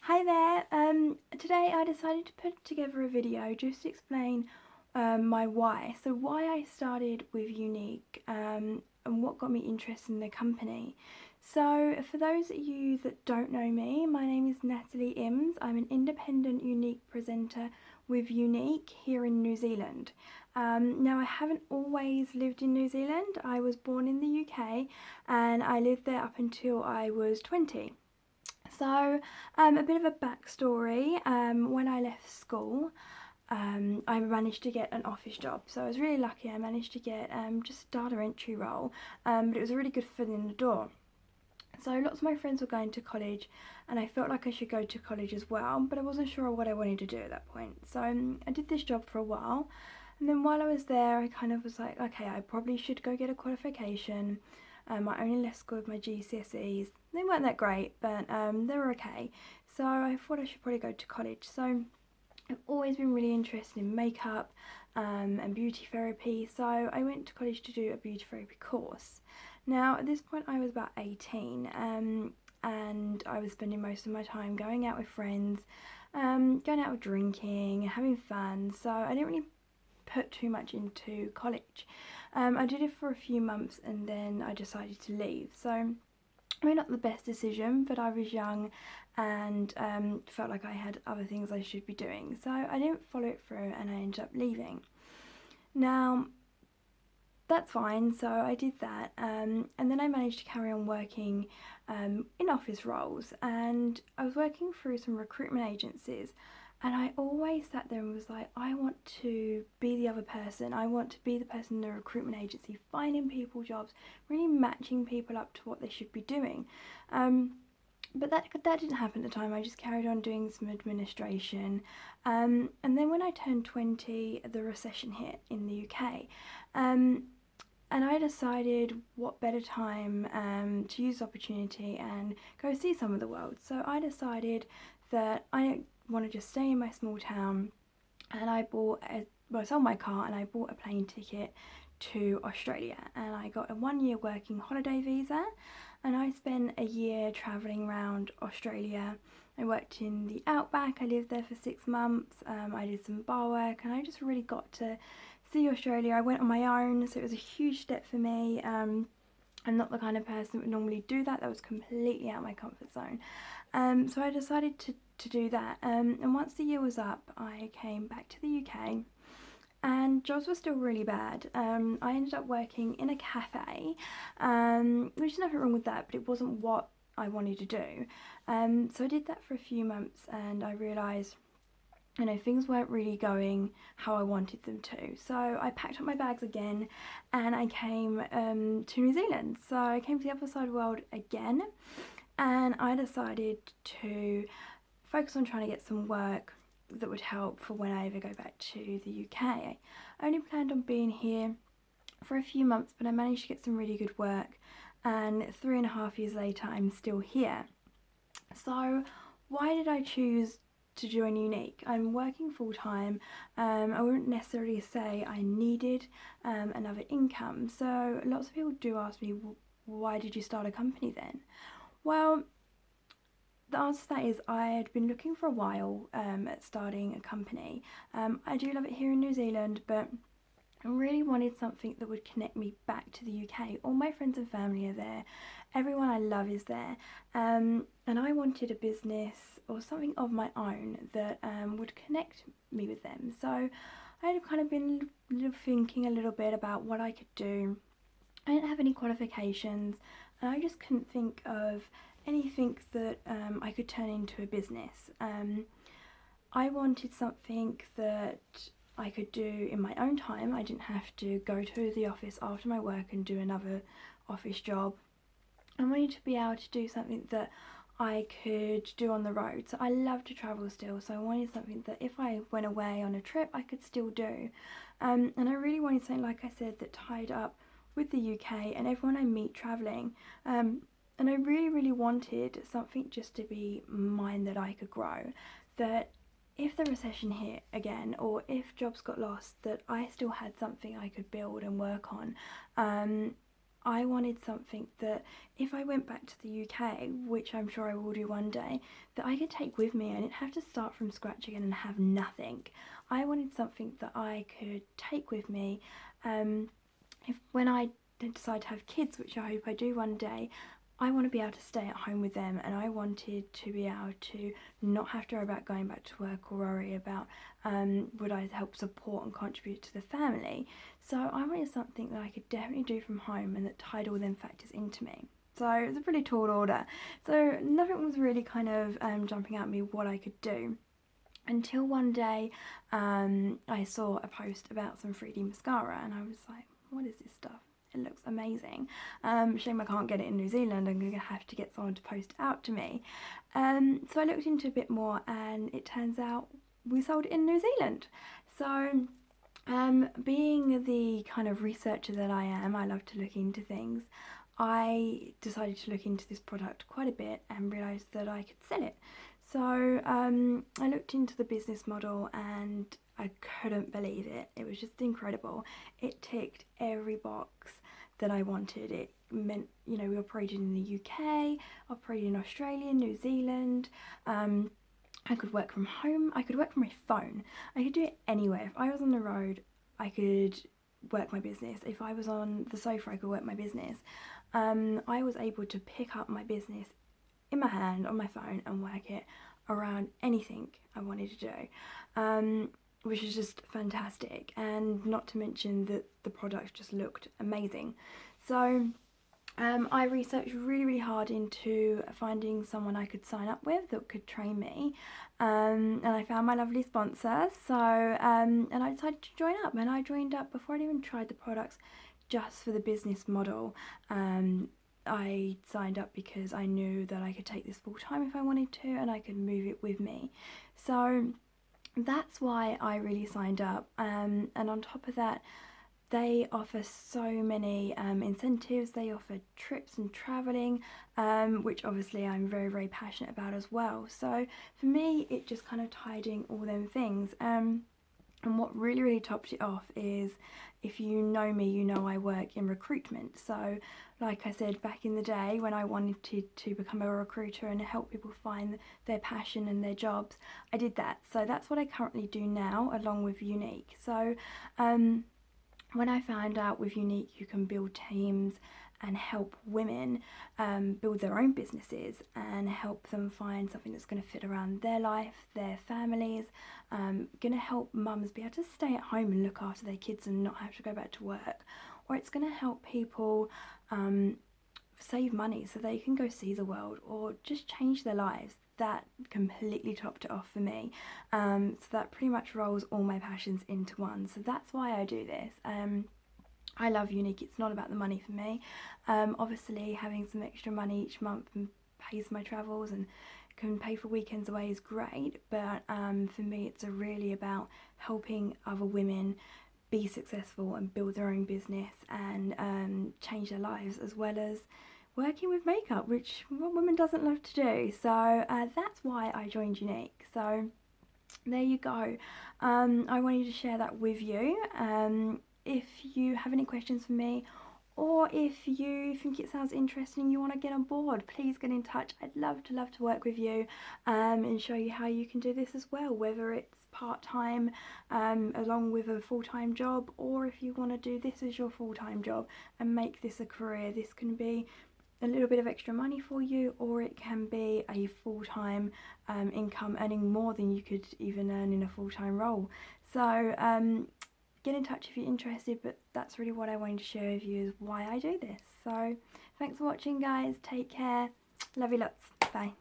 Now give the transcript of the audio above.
Hi there, today I decided to put together a video just to explain my why. So why I started with Younique and what got me interested in the company. So for those of you that don't know me, my name is Natalie Imms. I'm an independent Younique presenter with Younique here in New Zealand. Now I haven't always lived in New Zealand. I was born in the UK and I lived there up until I was 20. So, a bit of a backstory. When I left school, I managed to get an office job. So I was really lucky. I managed to get just a data entry role, but it was a really good foot in the door. So lots of my friends were going to college, and I felt like I should go to college as well, but I wasn't sure what I wanted to do at that point. So I did this job for a while, and then while I was there, I kind of was like, okay, I probably should go get a qualification. I only left school with my GCSEs. They weren't that great, but they were okay. So I thought I should probably go to college. So I've always been really interested in makeup and beauty therapy. So I went to college to do a beauty therapy course. Now at this point I was about 18 and I was spending most of my time going out with friends, going out drinking, having fun. So I didn't really put too much into college. I did it for a few months and then I decided to leave. So, I mean, not the best decision, but I was young and felt like I had other things I should be doing. So, I didn't follow it through and I ended up leaving. Now, that's fine, so I did that, and then I managed to carry on working in office roles, and I was working through some recruitment agencies, and I always sat there and was like, I want to be the other person. I want to be the person in the recruitment agency, finding people jobs, really matching people up to what they should be doing. But that didn't happen at the time. I just carried on doing some administration, and then when I turned 20, the recession hit in the UK. And I decided what better time to use opportunity and go see some of the world. So I decided that I don't want to just stay in my small town, and I sold my car and I bought a plane ticket to Australia, and I got a 1 year working holiday visa, and I spent a year travelling around Australia. I worked in the outback. I lived there for 6 months. I did some bar work, and I just really got to see Australia. I went on my own, so it was a huge step for me. I'm not the kind of person that would normally do that. That was completely out of my comfort zone. So I decided to do that. And once the year was up, I came back to the UK, and jobs were still really bad. I ended up working in a cafe, which is nothing wrong with that, but it wasn't what I wanted to do. So I did that for a few months, and I realised, things weren't really going how I wanted them to. So I packed up my bags again and I came to New Zealand. So I came to the other side of the world again, and I decided to focus on trying to get some work that would help for when I ever go back to the UK. I only planned on being here for a few months, but I managed to get some really good work, and 3.5 years later I'm still here. So why did I choose to join Younique? I'm working full time. I wouldn't necessarily say I needed another income. So lots of people do ask me, why did you start a company then? Well, the answer to that is I had been looking for a while at starting a company. I do love it here in New Zealand, but I really wanted something that would connect me back to the UK. All my friends and family are there. Everyone I love is there. And I wanted a business or something of my own that would connect me with them. So I had kind of been thinking a little bit about what I could do. I didn't have any qualifications, and I just couldn't think of anything that I could turn into a business. I wanted something that I could do in my own time. I didn't have to go to the office after my work and do another office job. I wanted to be able to do something that I could do on the road. So I love to travel still, so I wanted something that if I went away on a trip I could still do. And I really wanted something, like I said, that tied up with the UK and everyone I meet travelling. And I really wanted something just to be mine that I could grow, that if the recession hit again or if jobs got lost, that I still had something I could build and work on. I wanted something that if I went back to the UK, which I'm sure I will do one day, that I could take with me. I didn't have to start from scratch again and have nothing. I wanted something that I could take with me if when I decide to have kids, which I hope I do one day. I want to be able to stay at home with them, and I wanted to be able to not have to worry about going back to work or worry about would I help support and contribute to the family. So I wanted something that I could definitely do from home and that tied all them factors into me. So it was a pretty tall order. So nothing was really kind of jumping at me what I could do. Until one day I saw a post about some 3D mascara, and I was like, what is this stuff? It looks amazing. Shame I can't get it in New Zealand. I'm going to have to get someone to post it out to me. So I looked into a bit more, and it turns out we sold it in New Zealand. So being the kind of researcher that I am, I love to look into things. I decided to look into this product quite a bit and realised that I could sell it. So I looked into the business model and I couldn't believe it. It was just incredible. It ticked every box that I wanted. It meant, you know, we operated in the UK, operated in Australia, New Zealand. I could work from home. I could work from my phone. I could do it anywhere. If I was on the road, I could work my business. If I was on the sofa, I could work my business. I was able to pick up my business in my hand on my phone and work it around anything I wanted to do, which is just fantastic. And not to mention that the product just looked amazing. So I researched really hard into finding someone I could sign up with that could train me, and I found my lovely sponsor. So and I decided to join up, and I joined up before I even tried the products, just for the business model. I signed up because I knew that I could take this full time if I wanted to, and I could move it with me. So that's why I really signed up. And on top of that, they offer so many incentives. They offer trips and travelling, which obviously I'm very passionate about as well. So for me, it just kind of tied in all them things. And what really topped it off is, if you know me, you know I work in recruitment. So like I said, back in the day when I wanted to become a recruiter and help people find their passion and their jobs, I did that. So that's what I currently do now, along with Younique. So when I found out with Younique you can build teams and help women build their own businesses and help them find something that's going to fit around their life, their families, going to help mums be able to stay at home and look after their kids and not have to go back to work, or it's going to help people save money so they can go see the world or just change their lives. That completely topped it off for me. So that pretty much rolls all my passions into one. So that's why I do this. I love Younique. It's not about the money for me. Obviously having some extra money each month and pays my travels and can pay for weekends away is great, but for me it's really about helping other women be successful and build their own business and change their lives, as well as working with makeup, which what woman doesn't love to do. So that's why I joined Younique. So there you go. I wanted to share that with you. If you have any questions for me, or if you think it sounds interesting and you want to get on board, please get in touch. I'd love to work with you and show you how you can do this as well, whether it's part-time along with a full-time job, or if you want to do this as your full-time job and make this a career. This can be a little bit of extra money for you, or it can be a full-time income, earning more than you could even earn in a full-time role. So get in touch if you're interested, but that's really what I wanted to share with you, is why I do this. So thanks for watching, guys. Take care. Love you lots. Bye.